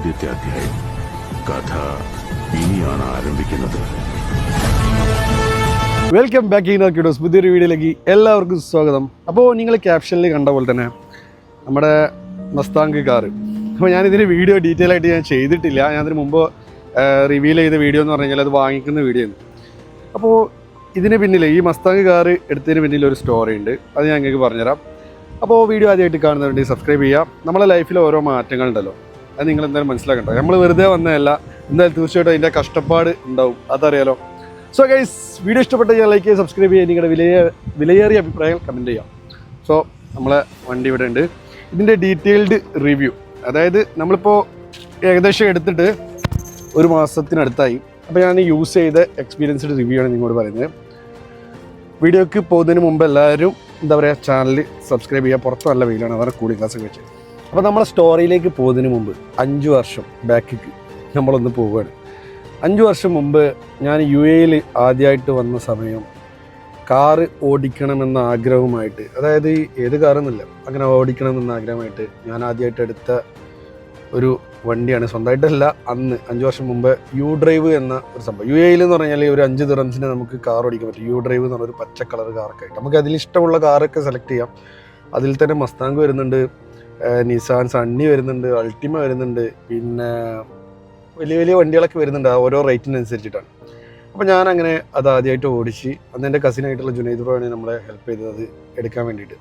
ആദ്യത്തെ അധ്യായം. കഥ ഇനിയാണ് ആരംഭിക്കുന്നത്. വെൽക്കം ബാക്ക് ഇനോക്കിഡോസ്. പുതിയൊരു വീഡിയോയിലേക്ക് എല്ലാവർക്കും സ്വാഗതം. അപ്പോൾ നിങ്ങൾ ക്യാപ്ഷനിൽ കണ്ട പോലെ തന്നെ നമ്മുടെ മസ്താങ്ക് കാറ്. അപ്പോൾ ഞാനിതിന് വീഡിയോ ഡീറ്റെയിൽ ആയിട്ട് ഞാൻ ചെയ്തിട്ടില്ല. ഞാനതിന് മുമ്പ് റിവീൽ ചെയ്ത വീഡിയോ എന്ന് പറഞ്ഞു കഴിഞ്ഞാൽ അത് വാങ്ങിക്കുന്ന വീഡിയോ ആണ്. അപ്പോൾ ഇതിന് പിന്നിൽ ഈ മസ്താങ്ക് കാറ് എടുത്തതിന് പിന്നിൽ ഒരു സ്റ്റോറി ഉണ്ട്. അത് ഞാൻ നിങ്ങൾക്ക് പറഞ്ഞുതരാം. അപ്പോൾ വീഡിയോ ആദ്യമായിട്ട് കാണുന്നവരുണ്ടെങ്കിൽ സബ്സ്ക്രൈബ് ചെയ്യാം. നമ്മളെ ലൈഫിൽ ഓരോ മാറ്റങ്ങളുണ്ടല്ലോ, അത് നിങ്ങൾ എന്തായാലും മനസ്സിലാക്കണ്ടോ. നമ്മൾ വെറുതെ വന്നതല്ല, എന്തായാലും തീർച്ചയായിട്ടും അതിൻ്റെ കഷ്ടപ്പാട് ഉണ്ടാവും, അതറിയാലോ. സോ ഗൈസ്, വീഡിയോ ഇഷ്ടപ്പെട്ട ഞാൻ ലൈക്ക് ചെയ്യുക, സബ്സ്ക്രൈബ് ചെയ്യുക, നിങ്ങളുടെ വിലയേറിയ അഭിപ്രായം കമൻറ്റ് ചെയ്യാം. സോ നമ്മളെ വണ്ടി ഇവിടെ ഉണ്ട്. ഇതിൻ്റെ ഡീറ്റെയിൽഡ് റിവ്യൂ, അതായത് നമ്മളിപ്പോൾ ഏകദേശം എടുത്തിട്ട് ഒരു മാസത്തിനടുത്തായി. അപ്പോൾ ഞാൻ യൂസ് ചെയ്ത എക്സ്പീരിയൻസ്ഡ് റിവ്യൂ ആണ് നിങ്ങളോട് പറയുന്നത്. വീഡിയോക്ക് പോകുന്നതിന് മുമ്പ് എല്ലാവരും എന്താ പറയുക, ചാനൽ സബ്സ്ക്രൈബ് ചെയ്യുക. പുറത്ത് നല്ല വെയിലാണ്, അവരുടെ കൂളിംഗ് ഗ്ലാസ് വെച്ച്. അപ്പോൾ നമ്മളെ സ്റ്റോറിയിലേക്ക് പോകുന്നതിന് മുമ്പ് 5 വർഷം ബാക്കിക്ക് നമ്മളൊന്ന് പോവുകയാണ്. 5 വർഷം മുമ്പ് ഞാൻ UAE ആദ്യമായിട്ട് വന്ന സമയം കാറ് ഓടിക്കണമെന്ന ആഗ്രഹവുമായിട്ട്, അതായത് ഏത് കാറെന്നില്ല, അങ്ങനെ ഓടിക്കണമെന്ന ആഗ്രഹമായിട്ട് ഞാൻ ആദ്യമായിട്ട് എടുത്ത ഒരു വണ്ടിയാണ്. സ്വന്തമായിട്ടല്ല, അന്ന് 5 വർഷം മുമ്പ് യു ഡ്രൈവ് എന്ന ഒരു സംഭവം. UAE എന്ന് പറഞ്ഞാൽ ഒരു 5 ദിറംസിന് നമുക്ക് കാർ ഓടിക്കാൻ പറ്റും. യു ഡ്രൈവ് എന്ന് പറഞ്ഞൊരു പച്ച കളർ കാറൊക്കെ ആയിട്ട് നമുക്ക് അതിൽ ഇഷ്ടമുള്ള കാറൊക്കെ സെലക്ട് ചെയ്യാം. അതിൽ തന്നെ മസ്താങ്ക് വരുന്നുണ്ട്, നിസാൻ സണ്ണി വരുന്നുണ്ട്, അൾട്ടിമ വരുന്നുണ്ട്, പിന്നെ വലിയ വലിയ വണ്ടികളൊക്കെ വരുന്നുണ്ട്. ഓരോ റേറ്റിനനുസരിച്ചിട്ടാണ്. അപ്പോൾ ഞാനങ്ങനെ അത് ആദ്യമായിട്ട് ഓടിച്ച്, അന്ന് എൻ്റെ കസിനായിട്ടുള്ള ജുനൈദ് ബ്രോയാണ് നമ്മളെ ഹെൽപ്പ് ചെയ്തത് അത് എടുക്കാൻ വേണ്ടിയിട്ട്.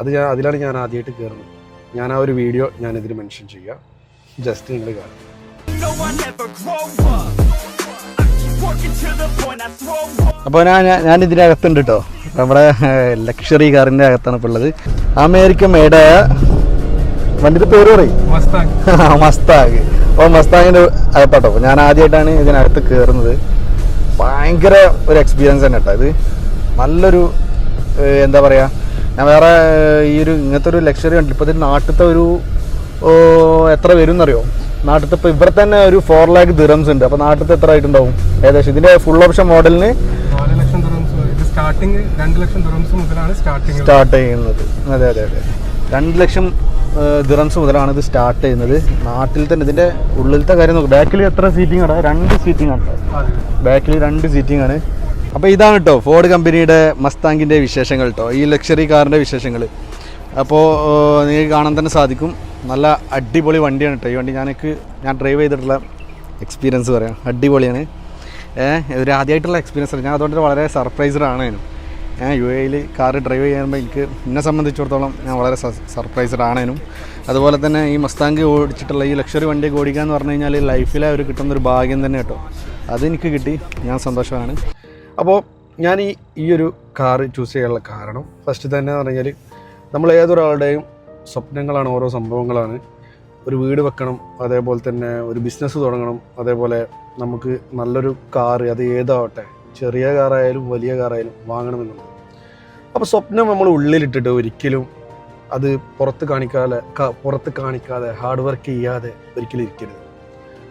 അതിലാണ് ഞാൻ ആദ്യമായിട്ട് കയറുന്നത്. ഞാൻ ആ ഒരു വീഡിയോ ഞാനിതിൽ മെൻഷൻ ചെയ്യാം, ജസ്റ്റ് നിങ്ങൾ കാണാം. അപ്പോൾ ഞാൻ ഇതിനകത്തുണ്ട് കേട്ടോ. നമ്മുടെ ലക്ഷറി കാറിൻ്റെ അകത്താണ് ഇപ്പോൾ ഉള്ളത്. അമേരിക്കൻ മെയ്ഡായ വണ്ടിയുടെ പേര് പറയും, മസ്താങ്. അപ്പോൾ മസ്താങ്ങിൻ്റെ അകത്താട്ടോ ഞാൻ ആദ്യമായിട്ടാണ് ഇതിനകത്ത് കയറുന്നത്. ഭയങ്കര ഒരു എക്സ്പീരിയൻസ് തന്നെ കേട്ടോ. ഇത് നല്ലൊരു എന്താ പറയുക, ഞാൻ വേറെ ഈ ഒരു ഇങ്ങനത്തെ ഒരു ലക്ഷറി വണ്ടി ഇപ്പോൾ ഇതിൽ നാട്ടിലത്തെ ഒരു എത്ര വരും എന്നറിയോ? നാട്ടിലത്തെ ഇപ്പോൾ ഇവിടെ തന്നെ ഒരു 4 lakh ദിറംസ് ഉണ്ട്. അപ്പോൾ നാട്ടിലത്തെ എത്ര ആയിട്ടുണ്ടാവും ഏകദേശം? ഇതിൻ്റെ ഫുൾ ഓപ്ഷൻ മോഡലിന് 4 ലക്ഷം ദിറംസ്, സ്റ്റാർട്ടിങ് 2 ലക്ഷം ദിറംസ് മുതലാണ് സ്റ്റാർട്ട് ചെയ്യുന്നത്. അതെ 2 ലക്ഷം ദിറംസ് മുതലാണ് ഇത് സ്റ്റാർട്ട് ചെയ്യുന്നത്. നാട്ടിൽ തന്നെ ഇതിൻ്റെ ഉള്ളിലത്തെ കാര്യം നോക്കും. ബാക്കിൽ എത്ര സീറ്റിംഗ് ആണ്? 2 സീറ്റിംഗ് ആണ്. ബാക്കിൽ 2 സീറ്റിംഗ് ആണ്. അപ്പോൾ ഇതാണ് കേട്ടോ ഫോർഡ് കമ്പനിയുടെ മസ്താങ്കിൻ്റെ വിശേഷങ്ങൾ കേട്ടോ, ഈ ലക്ഷറി കാറിൻ്റെ വിശേഷങ്ങൾ. അപ്പോൾ നിങ്ങൾക്ക് കാണാൻ തന്നെ സാധിക്കും, നല്ല അടിപൊളി വണ്ടിയാണ് കേട്ടോ ഈ വണ്ടി. ഞാൻ ഡ്രൈവ് ചെയ്തിട്ടുള്ള എക്സ്പീരിയൻസ് പറയാം, അടിപൊളിയാണ്. ഒരു ആദ്യമായിട്ടുള്ള എക്സ്പീരിയൻസ് ആണ്. ഞാൻ അതുകൊണ്ട് വളരെ സർപ്രൈസ്ഡ് ആണ്. UAE കാറ് ഡ്രൈവ് ചെയ്യുമ്പോൾ എന്നെ സംബന്ധിച്ചിടത്തോളം ഞാൻ വളരെ സർപ്രൈസ്ഡ് ആണേനും. അതുപോലെ തന്നെ ഈ മസ്താങ്ക് ഓടിച്ചിട്ടുള്ള ഈ ലക്ഷറി വണ്ടിയൊക്കെ ഓടിക്കുക എന്ന് പറഞ്ഞു കഴിഞ്ഞാൽ ലൈഫിലെ ഒരു കിട്ടുന്നൊരു ഭാഗ്യം തന്നെ കേട്ടോ. അതെനിക്ക് കിട്ടി, ഞാൻ സന്തോഷമാണ്. അപ്പോൾ ഞാൻ ഈ ഒരു കാറ് ചൂസ് ചെയ്യാനുള്ള കാരണം ഫസ്റ്റ് തന്നെ എന്ന് പറഞ്ഞാൽ, നമ്മൾ ഏതൊരാളുടെയും സ്വപ്നങ്ങളാണ്, ഓരോ സംഭവങ്ങളാണ്. ഒരു വീട് വെക്കണം, അതേപോലെ തന്നെ ഒരു ബിസിനസ് തുടങ്ങണം, അതേപോലെ നമുക്ക് നല്ലൊരു കാറ്, അത് ഏതാവട്ടെ, ചെറിയ കാറായാലും വലിയ കാറായാലും വാങ്ങണമെന്നുണ്ട്. അപ്പോൾ സ്വപ്നം നമ്മൾ ഉള്ളിലിട്ടിട്ട് ഒരിക്കലും അത് പുറത്ത് കാണിക്കാതെ ഹാർഡ് വർക്ക് ചെയ്യാതെ ഒരിക്കലും ഇരിക്കരുത്.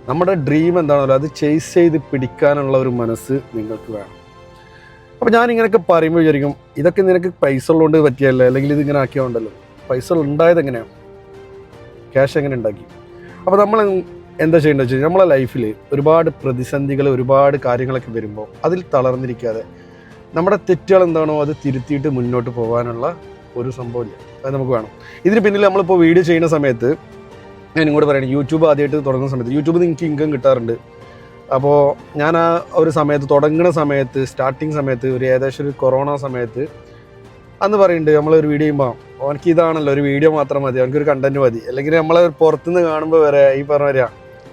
നമ്മുടെ ഡ്രീം എന്താണല്ലോ അത് ചേസ് ചെയ്ത് പിടിക്കാനുള്ള ഒരു മനസ്സ് നിങ്ങൾക്ക് വേണം. അപ്പോൾ ഞാനിങ്ങനെയൊക്കെ പറയുമ്പോൾ വിചാരിക്കും, ഇതൊക്കെ നിനക്ക് പൈസ ഉള്ളതുകൊണ്ട് പറ്റിയല്ല, അല്ലെങ്കിൽ ഇതിങ്ങനെ ആക്കിയോണ്ടല്ലോ. പൈസ ഉണ്ടായത് എങ്ങനെയാണ്, ക്യാഷ് എങ്ങനെ ഉണ്ടാക്കി. അപ്പോൾ നമ്മൾ എന്താ ചെയ്യേണ്ടത് വെച്ചാൽ, നമ്മളെ ലൈഫിൽ ഒരുപാട് പ്രതിസന്ധികൾ, ഒരുപാട് കാര്യങ്ങളൊക്കെ വരുമ്പോൾ അതിൽ തളർന്നിരിക്കാതെ നമ്മുടെ തെറ്റുകൾ എന്താണോ അത് തിരുത്തിയിട്ട് മുന്നോട്ട് പോകാനുള്ള ഒരു സംഭവമില്ല, അത് നമുക്ക് വേണം. ഇതിന് പിന്നിൽ നമ്മളിപ്പോൾ വീഡിയോ ചെയ്യുന്ന സമയത്ത് ഞാൻ ഇങ്ങോട്ട് പറയണം, യൂട്യൂബ് ആദ്യമായിട്ട് തുടങ്ങുന്ന സമയത്ത് യൂട്യൂബിൽ നിന്ന് എനിക്ക് ഇൻകം കിട്ടാറുണ്ട്. അപ്പോൾ ഞാൻ ആ ഒരു സമയത്ത് തുടങ്ങുന്ന സമയത്ത്, സ്റ്റാർട്ടിങ് സമയത്ത്, ഒരു ഏകദേശം ഒരു കൊറോണ സമയത്ത് അന്ന് പറയുന്നുണ്ട്, നമ്മളൊരു വീഡിയോ ചെയ്യുമ്പോൾ അവനക്ക് ഇതാണല്ലോ ഒരു വീഡിയോ മാത്രം മതി, അവനക്കൊരു കണ്ടൻറ്റ് മതി, അല്ലെങ്കിൽ നമ്മളെ പുറത്തുനിന്ന് കാണുമ്പോൾ വരെ ഈ പറഞ്ഞ വരിക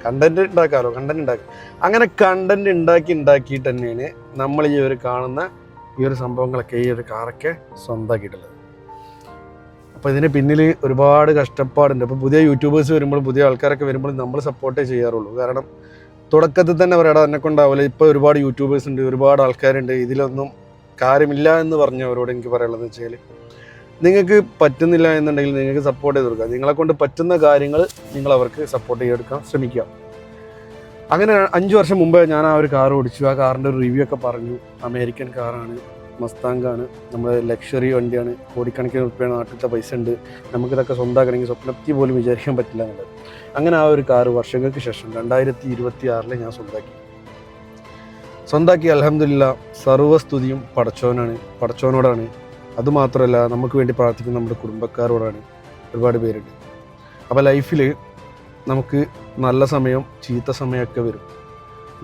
കണ്ടൻറ്റ് ഉണ്ടാക്കാം. അങ്ങനെ കണ്ടൻറ്റ് ഉണ്ടാക്കിയിട്ട് തന്നെയാണ് നമ്മൾ ഈ ഒരു കാണുന്ന ഈ ഒരു സംഭവങ്ങളൊക്കെ, ഈ ഒരു കാറൊക്കെ സ്വന്തമാക്കിയിട്ടുള്ളത്. അപ്പോൾ ഇതിന് പിന്നിൽ ഒരുപാട് കഷ്ടപ്പാടുണ്ട്. അപ്പോൾ പുതിയ യൂട്യൂബേഴ്സ് വരുമ്പോൾ, പുതിയ ആൾക്കാരൊക്കെ വരുമ്പോൾ നമ്മൾ സപ്പോർട്ടേ ചെയ്യാറുള്ളൂ. കാരണം തുടക്കത്തിൽ തന്നെ പറയാം, എന്നെ കൊണ്ടാവില്ല. ഇപ്പോൾ ഒരുപാട് യൂട്യൂബേഴ്സ് ഉണ്ട്, ഒരുപാട് ആൾക്കാരുണ്ട്, ഇതിലൊന്നും കാര്യമില്ല എന്ന് പറഞ്ഞവരോട് എനിക്ക് പറയാനുള്ളതെന്ന് വെച്ചാൽ, നിങ്ങൾക്ക് പറ്റുന്നില്ല എന്നുണ്ടെങ്കിൽ നിങ്ങൾക്ക് സപ്പോർട്ട് ചെയ്ത് കൊടുക്കുക. നിങ്ങളെ കൊണ്ട് പറ്റുന്ന കാര്യങ്ങൾ നിങ്ങൾ അവർക്ക് സപ്പോർട്ട് ചെയ്തെടുക്കാൻ ശ്രമിക്കുക. അങ്ങനെ 5 വർഷം മുമ്പ് ഞാൻ ആ ഒരു കാർ ഓടിച്ചു. ആ കാറിൻ്റെ ഒരു റിവ്യൂ ഒക്കെ പറഞ്ഞു. അമേരിക്കൻ കാറാണ്, മസ്താങ്കാണ്. നമ്മുടെ ലക്ഷറി വണ്ടിയാണ്. കോടിക്കണക്കിന് റുപ്യാണ്, നാട്ടിലത്തെ പൈസ ഉണ്ട്. നമുക്കിതൊക്കെ സ്വന്തമാക്കണമെങ്കിൽ സ്വപ്നത്തിൽ പോലും വിചാരിക്കാൻ പറ്റില്ല എന്നുള്ളത്. അങ്ങനെ ആ ഒരു കാറ് വർഷങ്ങൾക്ക് ശേഷം 2026 ഞാൻ സ്വന്തമാക്കി. അൽഹംദുലില്ലാ, സർവ്വസ്തുതിയും പടച്ചോനോടാണ്. അതുമാത്രമല്ല, നമുക്ക് വേണ്ടി പ്രാർത്ഥിക്കുന്ന നമ്മുടെ കുടുംബക്കാരോടാണ്. ഒരുപാട് പേരുണ്ട്. അപ്പോൾ ലൈഫിൽ നമുക്ക് നല്ല സമയം ചീത്ത സമയമൊക്കെ വരും.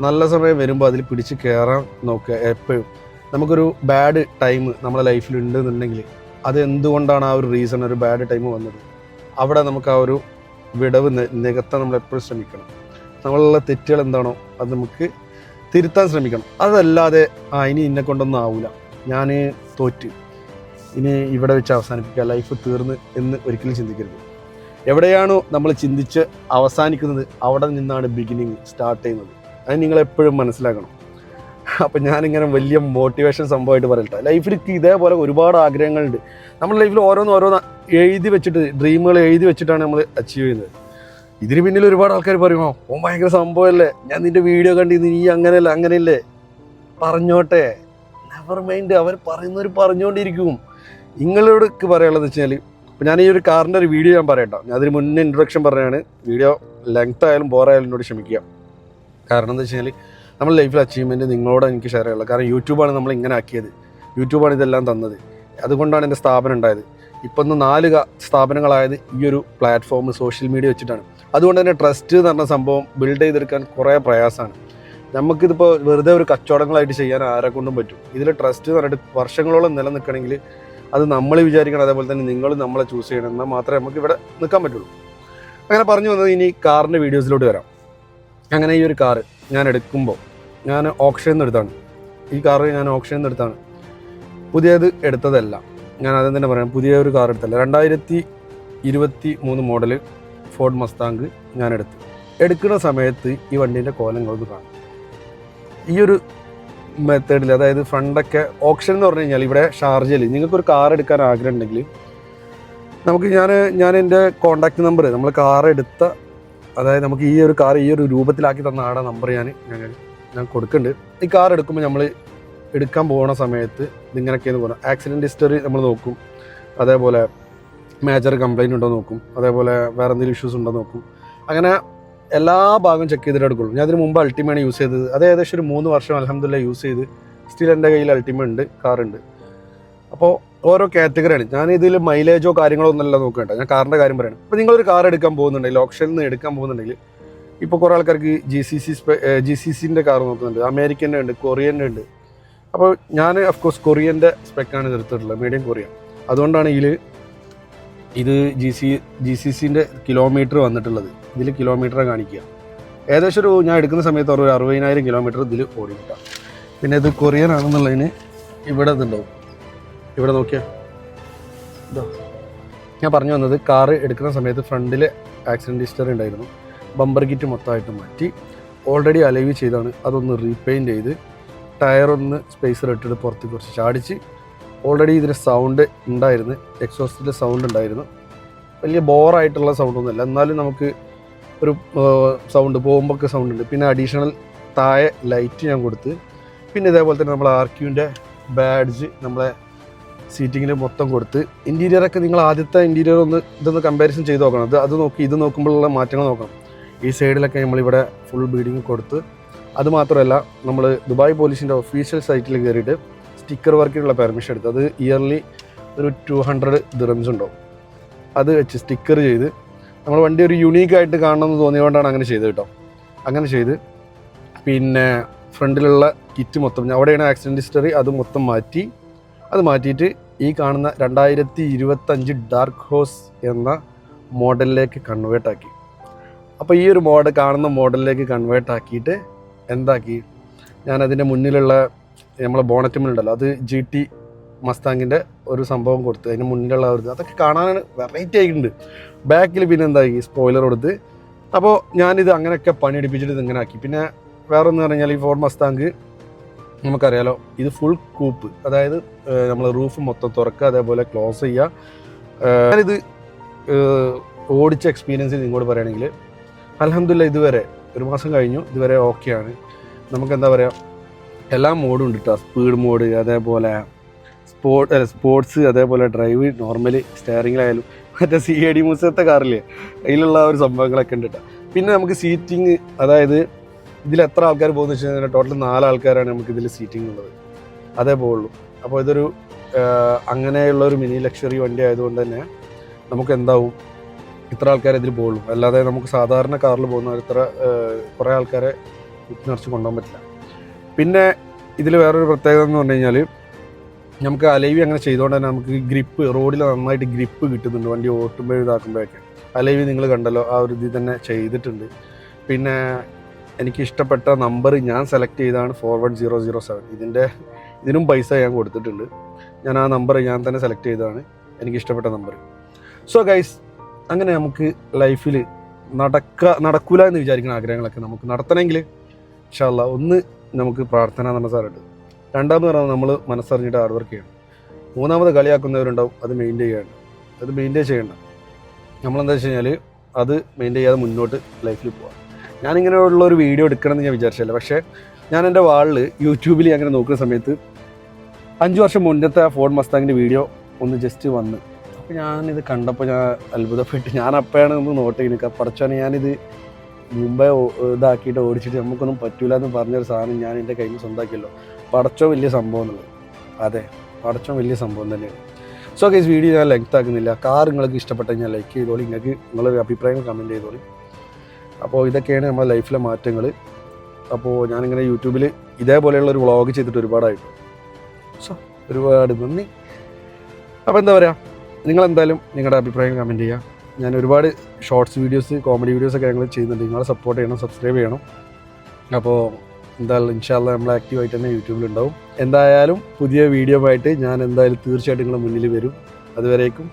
നല്ല സമയം വരുമ്പോൾ അതിൽ പിടിച്ച് കയറാൻ നോക്കുക. എപ്പോഴും നമുക്കൊരു ബാഡ് ടൈം നമ്മളെ ലൈഫിൽ ഉണ്ടെന്നുണ്ടെങ്കിൽ അത് എന്തുകൊണ്ടാണ് ആ ഒരു റീസൺ, ഒരു ബാഡ് ടൈം വന്നത്, അവിടെ നമുക്ക് ആ ഒരു വിടവ് നികത്താൻ നമ്മൾ എപ്പോഴും ശ്രമിക്കണം. നമ്മളുള്ള തെറ്റുകൾ എന്താണോ അത് നമുക്ക് തിരുത്താൻ ശ്രമിക്കണം. അതല്ലാതെ ഇനി എന്നെ കൊണ്ടൊന്നും ആവില്ല, ഞാൻ തോറ്റ്, ഇനി ഇവിടെ വെച്ച് അവസാനിപ്പിക്കുക, ലൈഫ് തീർന്ന് എന്ന് ഒരിക്കലും ചിന്തിക്കരുത്. എവിടെയാണോ നമ്മൾ ചിന്തിച്ച് അവസാനിക്കുന്നത് അവിടെ നിന്നാണ് ബിഗിനിങ് സ്റ്റാർട്ട് ചെയ്യുന്നത്. അത് നിങ്ങളെപ്പോഴും മനസ്സിലാക്കണം. അപ്പം ഞാനിങ്ങനെ വലിയ മോട്ടിവേഷൻ സംഭവമായിട്ട് പറയട്ടെ. ലൈഫിൽ ഇതേപോലെ ഒരുപാട് ആഗ്രഹങ്ങളുണ്ട്. നമ്മുടെ ലൈഫിൽ ഓരോന്ന് എഴുതി വെച്ചിട്ട്, ഡ്രീമുകൾ എഴുതി വെച്ചിട്ടാണ് നമ്മൾ അച്ചീവ് ചെയ്യുന്നത്. ഇതിന് പിന്നിൽ ഒരുപാട് ആൾക്കാർ പറയുമോ, ഓ ഭയങ്കര സംഭവമല്ലേ, ഞാൻ നിൻ്റെ വീഡിയോ കണ്ടിരുന്നു, നീ അങ്ങനെയല്ലേ പറഞ്ഞോട്ടെ, നെവർ മൈൻഡ്. അവർ പറയുന്നവർ പറഞ്ഞുകൊണ്ടിരിക്കും. നിങ്ങളോടൊക്കെ പറയാനുള്ളതെന്ന് വെച്ചാൽ, ഇപ്പോൾ ഞാൻ ഈ ഒരു കാറിൻ്റെ ഒരു വീഡിയോ ഞാൻ പറയട്ടോ. ഞാൻ അതിന് മുന്നേ ഇൻട്രൊഡക്ഷൻ പറയുകയാണ്. വീഡിയോ ലെങ്ത് ആയാലും ബോറായാലും എന്നോട് ക്ഷമിക്കുക. കാരണം എന്താ വെച്ച് കഴിഞ്ഞാൽ നമ്മുടെ ലൈഫിൽ അച്ചീവ്മെൻറ്റ് നിങ്ങളോട് എനിക്ക് ഷെയർ ചെയ്യാനുള്ളത്. കാരണം യൂട്യൂബാണ് നമ്മൾ ഇങ്ങനെ ആക്കിയത്, യൂട്യൂബാണ് ഇതെല്ലാം തന്നത്. അതുകൊണ്ടാണ് എൻ്റെ സ്ഥാപനം ഉണ്ടായത്. ഇപ്പം 4 സ്ഥാപനങ്ങളായത് ഈ ഒരു പ്ലാറ്റ്ഫോം, സോഷ്യൽ മീഡിയ വെച്ചിട്ടാണ്. അതുകൊണ്ട് തന്നെ ട്രസ്റ്റ് എന്ന് പറഞ്ഞ സംഭവം ബിൽഡ് ചെയ്തെടുക്കാൻ കുറേ പ്രയാസമാണ്. നമുക്കിതിപ്പോൾ വെറുതെ ഒരു കച്ചവടങ്ങളായിട്ട് ചെയ്യാൻ ആരെ കൊണ്ടും പറ്റും. ഇതിൽ ട്രസ്റ്റ് എന്ന് പറഞ്ഞിട്ട് വർഷങ്ങളോളം നിലനിൽക്കണമെങ്കിൽ അത് നമ്മൾ വിചാരിക്കണം, അതേപോലെ തന്നെ നിങ്ങൾ നമ്മളെ ചൂസ് ചെയ്യണം, എന്നാൽ മാത്രമേ നമുക്ക് ഇവിടെ നിൽക്കാൻ പറ്റുള്ളൂ. അങ്ങനെ പറഞ്ഞു വന്നത് ഇനി കാറിൻ്റെ വീഡിയോസിലോട്ട് വരാം. അങ്ങനെ ഈ ഒരു കാറ് ഞാൻ എടുക്കുമ്പോൾ ഞാൻ ഓപ്ഷനിൽ നിന്ന് എടുത്താണ്. ഈ കാറ് ഞാൻ ഓപ്ഷനിൽ നിന്ന് എടുത്താണ്, പുതിയത് എടുത്തതല്ല. ഞാൻ ആദ്യം തന്നെ പറയാം, പുതിയ ഒരു കാർ എടുത്തല്ല. 2023 മോഡൽ ഫോർഡ് മസ്താങ്ക് ഞാൻ എടുക്കുന്ന സമയത്ത് ഈ വണ്ടീൻ്റെ കോലങ്ങളൊന്ന് കാണും. ഈ ഒരു മെത്തേഡിൽ, അതായത് ഫ്രണ്ടൊക്കെ ഓപ്ഷൻ എന്ന് പറഞ്ഞു കഴിഞ്ഞാൽ ഇവിടെ ഷാർജയിൽ നിങ്ങൾക്കൊരു കാർ എടുക്കാൻ ആഗ്രഹം ഉണ്ടെങ്കിൽ നമുക്ക് ഞാൻ എൻ്റെ കോൺടാക്റ്റ് നമ്പർ, നമ്മൾ കാർ എടുത്ത, അതായത് നമുക്ക് ഈ ഒരു കാർ ഈ ഒരു രൂപത്തിലാക്കി തന്ന ആടെ നമ്പർ ഞാൻ കൊടുക്കുന്നുണ്ട്. ഈ കാർ എടുക്കുമ്പോൾ നമ്മൾ എടുക്കാൻ പോകുന്ന സമയത്ത് ഇതിങ്ങനെയൊക്കെയെന്ന് പറഞ്ഞാൽ ആക്സിഡൻറ്റ് ഹിസ്റ്ററി നമ്മൾ നോക്കും, അതേപോലെ മേജർ കംപ്ലൈൻറ്റ് ഉണ്ടോ നോക്കും, അതേപോലെ വേറെ എന്തെങ്കിലും ഇഷ്യൂസ് ഉണ്ടോ നോക്കും. അങ്ങനെ എല്ലാ ഭാഗവും ചെക്ക് ചെയ്തിട്ട് എടുക്കുള്ളൂ. ഞാൻ അതിന് മുമ്പ് അൾട്ടിമയാണ് യൂസ് ചെയ്തത്. അത് ഏകദേശം ഒരു 3 വർഷം അൽഹംദുലില്ലാ യൂസ് ചെയ്ത് സ്റ്റിൽ എൻ്റെ കയ്യിൽ അൾട്ടിമ ഉണ്ട്, കാറുണ്ട്. അപ്പോൾ ഓരോ കാറ്റഗറിയാണ്. ഞാൻ ഇതിൽ മൈലേജോ കാര്യങ്ങളോ ഒന്നല്ല നോക്കേണ്ട, ഞാൻ കാറിൻ്റെ കാര്യം പറയണം. ഇപ്പോൾ നിങ്ങളൊരു കാർ എടുക്കാൻ പോകുന്നുണ്ടെങ്കിൽ, ഓപ്ഷനിൽ നിന്ന് എടുക്കാൻ പോകുന്നുണ്ടെങ്കിൽ, ഇപ്പോൾ കുറേ ആൾക്കാർക്ക് GCCൻ്റെ കാർ നോക്കുന്നുണ്ട്, അമേരിക്കൻ്റെ ഉണ്ട്, കൊറിയൻ്റെ ഉണ്ട്. അപ്പോൾ ഞാൻ അഫ്കോഴ്സ് കൊറിയൻ്റെ സ്പെക്കാണ് എടുത്തിട്ടുള്ളത്, മീഡിയം കൊറിയ. അതുകൊണ്ടാണ് ഇത് GCCൻ്റെ കിലോമീറ്റർ വന്നിട്ടുള്ളത്. ഇതിൽ കിലോമീറ്റർ കാണിക്കുക. ഏകദേശം ഞാൻ എടുക്കുന്ന സമയത്ത് 60,000 കിലോമീറ്റർ ഇതിൽ ഓടിയിട്ടാണ്. പിന്നെ ഇത് കൊറിയൻ ആണെന്നുള്ളതിന് ഇവിടെ ഇതുണ്ടാവും, ഇവിടെ നോക്കിയാൽ ഇതാ. ഞാൻ പറഞ്ഞു വന്നത്, കാറ് എടുക്കുന്ന സമയത്ത് ഫ്രണ്ടിൽ ആക്സിഡൻറ്റ് ഹിസ്റ്ററി ഉണ്ടായിരുന്നു. ബമ്പർ കിറ്റ് മൊത്തമായിട്ട് മാറ്റി, ഓൾറെഡി അലൈവ് ചെയ്താണ്, അതൊന്ന് റീപെയിൻറ്റ് ചെയ്ത് ടയറൊന്ന് സ്പേസർ ഇട്ടിട്ട് പുറത്ത് കുറച്ച് ചാടിച്ച്. ഓൾറെഡി ഇതിന് സൗണ്ട് ഉണ്ടായിരുന്നു, എക്സോസ്റ്റിൻ്റെ സൗണ്ട് ഉണ്ടായിരുന്നു. വലിയ ബോറായിട്ടുള്ള സൗണ്ടൊന്നുമില്ല, എന്നാലും നമുക്ക് ഒരു സൗണ്ട്, പോകുമ്പോഴൊക്കെ സൗണ്ട് ഉണ്ട്. പിന്നെ അഡീഷണൽ താഴെ ലൈറ്റ് ഞാൻ കൊടുത്ത്, പിന്നെ ഇതേപോലെ തന്നെ നമ്മൾ RQൻ്റെ ബാഡ്ജ് നമ്മളെ സീറ്റിങ്ങിൽ മൊത്തം കൊടുത്ത്. ഇൻറ്റീരിയറൊക്കെ നിങ്ങൾ ആദ്യത്തെ ഇൻറ്റീരിയർ ഇതൊന്ന് കമ്പാരിസൺ ചെയ്ത് നോക്കണം. അത് നോക്കി ഇത് നോക്കുമ്പോഴുള്ള മാറ്റങ്ങൾ നോക്കണം. ഈ സൈഡിലൊക്കെ നമ്മളിവിടെ ഫുൾ ബീഡിങ് കൊടുത്ത്. അതുമാത്രമല്ല, നമ്മൾ ദുബായ് പോലീസിൻ്റെ ഒഫീഷ്യൽ സൈറ്റിൽ കയറിയിട്ട് സ്റ്റിക്കർ വർക്കിനുള്ള പെർമിഷൻ എടുത്ത്, അത് ഇയർലി ഒരു 200 ദിറംസ് ഉണ്ടാവും. അത് വെച്ച് സ്റ്റിക്കർ ചെയ്ത് നമ്മൾ വണ്ടി ഒരു യുണീക്കായിട്ട് കാണണമെന്ന് തോന്നിയതുകൊണ്ടാണ് അങ്ങനെ ചെയ്തത് കേട്ടോ. അങ്ങനെ ചെയ്ത് പിന്നെ ഫ്രണ്ടിലുള്ള കിറ്റ് മൊത്തം, അവിടെയാണ് ആക്സിഡൻറ്റ് ഹിസ്റ്ററി, അത് മൊത്തം മാറ്റിയിട്ട് ഈ കാണുന്ന 2025 ഡാർക്ക് ഹോഴ്സ് എന്ന മോഡലിലേക്ക് കൺവേർട്ടാക്കി. അപ്പോൾ ഈ ഒരു കാണുന്ന മോഡലിലേക്ക് കൺവേർട്ടാക്കിയിട്ട് എന്താക്കി, ഞാനതിൻ്റെ മുന്നിലുള്ള നമ്മളെ ബോണറ്റുമുണ്ടല്ലോ, അത് GT മസ്താങ്ങിൻ്റെ ഒരു സംഭവം കൊടുത്ത് അതിന് മുന്നിലുള്ള ഒരു അതൊക്കെ കാണാനാണ് വെറൈറ്റി ആയിട്ടുണ്ട്. ബാക്കിൽ പിന്നെ എന്താക്കി, സ്പോയിലർ കൊടുത്ത്. അപ്പോൾ ഞാനിത് അങ്ങനെയൊക്കെ പണിയെടുപ്പിച്ചിട്ട് ഇതിങ്ങനെ ആക്കി. പിന്നെ വേറെ ഒന്ന് പറഞ്ഞാൽ, ഈ ഫോർഡ് മസ്താങ്ക് നമുക്കറിയാലോ, ഇത് ഫുൾ കൂപ്പ്, അതായത് നമ്മൾ റൂഫ് മൊത്തം തുറക്കുക, അതേപോലെ ക്ലോസ് ചെയ്യുക. ഞാനിത് ഓടിച്ച എക്സ്പീരിയൻസ് നിങ്ങളോട് പറയുകയാണെങ്കിൽ അൽഹംദുലില്ലാ ഇതുവരെ 1 മാസം കഴിഞ്ഞു, ഇതുവരെ ഓക്കെയാണ്. നമുക്കെന്താ പറയുക, എല്ലാ മോഡും ഉണ്ട് കേട്ടോ. സ്പീഡ് മോഡ്, അതേപോലെ സ്പോർട്സ് അതേപോലെ ഡ്രൈവ് നോർമലി സ്റ്റെയറിങ്ങിലായാലും മറ്റേ CID മൂസത്തെ കാറില്ലേ അതിലുള്ള ഒരു സംഭവങ്ങളൊക്കെ ഉണ്ട് കേട്ടോ. പിന്നെ നമുക്ക് സീറ്റിംഗ്, അതായത് ഇതിൽ എത്ര ആൾക്കാർ പോകുന്ന വെച്ച് കഴിഞ്ഞാൽ ടോട്ടൽ 4 ആൾക്കാരാണ് നമുക്ക് ഇതിൽ സീറ്റിംഗ് ഉള്ളത്, അതേ പോകുള്ളൂ. അപ്പോൾ ഇതൊരു അങ്ങനെയുള്ളൊരു മിനി ലക്ഷറി വണ്ടി ആയതുകൊണ്ട് തന്നെ നമുക്ക് എന്താവും ഇത്ര ആൾക്കാരെ ഇതിൽ പോകുള്ളൂ. അല്ലാതെ നമുക്ക് സാധാരണ കാറിൽ പോകുന്ന ഇത്ര കുറേ ആൾക്കാരെ നിറച്ച് കൊണ്ടുപോകാൻ പറ്റില്ല. പിന്നെ ഇതിൽ വേറൊരു പ്രത്യേകത എന്ന് പറഞ്ഞു കഴിഞ്ഞാൽ നമുക്ക് അലൈവി അങ്ങനെ ചെയ്തുകൊണ്ട് തന്നെ നമുക്ക് ഗ്രിപ്പ്, റോഡിൽ നന്നായിട്ട് ഗ്രിപ്പ് കിട്ടുന്നുണ്ട് വണ്ടി ഓട്ടുമ്പോൾ ഇതാക്കുമ്പോഴൊക്കെ. അലൈവി നിങ്ങൾ കണ്ടല്ലോ, ആ ഒരു ഇതിൽ തന്നെ ചെയ്തിട്ടുണ്ട്. പിന്നെ എനിക്ക് ഇഷ്ടപ്പെട്ട നമ്പർ ഞാൻ സെലക്ട് ചെയ്തതാണ് 41007. ഇതിനും പൈസ ഞാൻ കൊടുത്തിട്ടുണ്ട്. ഞാൻ ആ നമ്പർ ഞാൻ തന്നെ സെലക്ട് ചെയ്തതാണ് എനിക്കിഷ്ടപ്പെട്ട നമ്പർ. സോ ഗൈസ്, അങ്ങനെ നമുക്ക് ലൈഫിൽ നടക്കൂല എന്ന് വിചാരിക്കുന്ന ആഗ്രഹങ്ങളൊക്കെ നമുക്ക് നടത്തണമെങ്കിൽ ഇൻഷാ അല്ലാഹ് ഒന്ന് നമുക്ക് പ്രാർത്ഥന എന്ന് പറഞ്ഞ സാറുണ്ട്. രണ്ടാമത് പറഞ്ഞാൽ നമ്മൾ മനസ്സറിഞ്ഞിട്ട് ഹാർഡ് വർക്ക് ചെയ്യണം. മൂന്നാമത് കളിയാക്കുന്നവരുണ്ടാവും, അത് മെയിൻറ്റെയിൻ ചെയ്യണ്ട. നമ്മളെന്താ വെച്ച് കഴിഞ്ഞാൽ അത് മെയിൻറ്റെയിൻ ചെയ്യാതെ മുന്നോട്ട് ലൈഫിൽ പോകാം. ഞാനിങ്ങനെയുള്ളൊരു വീഡിയോ എടുക്കണമെന്ന് ഞാൻ വിചാരിച്ചില്ല. പക്ഷേ ഞാൻ എൻ്റെ വാളിൽ യൂട്യൂബിൽ അങ്ങനെ നോക്കുന്ന സമയത്ത് 5 വർഷം മുന്നത്തെ ആ ഫോർഡ് മസ്താങ്ങിൻ്റെ വീഡിയോ ഒന്ന് ജസ്റ്റ് വന്ന്, അപ്പോൾ ഞാനിത് കണ്ടപ്പോൾ ഞാൻ അത്ഭുതപ്പെട്ട് ഞാൻ അപ്പോഴാണ് ഒന്ന് നോട്ട് ചെയ്ത് പഠിച്ചാണ് ഞാനിത് മുമ്പേ ഇതാക്കിയിട്ട് ഓടിച്ചിട്ട് നമുക്കൊന്നും പറ്റൂല എന്ന് പറഞ്ഞൊരു സാധനം ഞാൻ എൻ്റെ കയ്യിൽ നിന്ന് സ്വന്തമാക്കിയല്ലോ. പടച്ചോ വലിയ സംഭവം എന്നുള്ളത്. അതെ, പടച്ചോ വലിയ സംഭവം തന്നെയാണ്. സോ ഗൈസ്, വീഡിയോ ഞാൻ ലെങ്ത് ആക്കുന്നില്ല. കാർ നിങ്ങൾക്ക് ഇഷ്ടപ്പെട്ട ഞാൻ ലൈക്ക് ചെയ്തോളി, നിങ്ങൾക്ക് നിങ്ങളൊരു അഭിപ്രായം കമൻറ്റ് ചെയ്തോളി. അപ്പോൾ ഇതൊക്കെയാണ് നമ്മുടെ ലൈഫിലെ മാറ്റങ്ങൾ. അപ്പോൾ ഞാനിങ്ങനെ യൂട്യൂബിൽ ഇതേപോലെയുള്ള ഒരു വ്ളോഗ് ചെയ്തിട്ട് ഒരുപാടായിട്ട്. സോ ഒരുപാട് നന്ദി. അപ്പോൾ എന്താ പറയുക, നിങ്ങളെന്തായാലും നിങ്ങളുടെ അഭിപ്രായം കമൻറ്റ് ചെയ്യുക. ഞാൻ ഒരുപാട് ഷോർട്സ് വീഡിയോസ്, കോമഡി വീഡിയോസൊക്കെ ഞങ്ങൾ ചെയ്യുന്നുണ്ട്. നിങ്ങളെ സപ്പോർട്ട് ചെയ്യണം, സബ്സ്ക്രൈബ് ചെയ്യണം. അപ്പോൾ എന്തായാലും ഇൻഷാ അല്ലാഹ് നമ്മൾ ആക്റ്റീവായിട്ട് തന്നെ യൂട്യൂബിലുണ്ടാവും. എന്തായാലും പുതിയ വീഡിയോ ആയിട്ട് ഞാൻ എന്തായാലും തീർച്ചയായിട്ടും നിങ്ങളുടെ മുന്നിൽ വരും. അതുവരേക്കും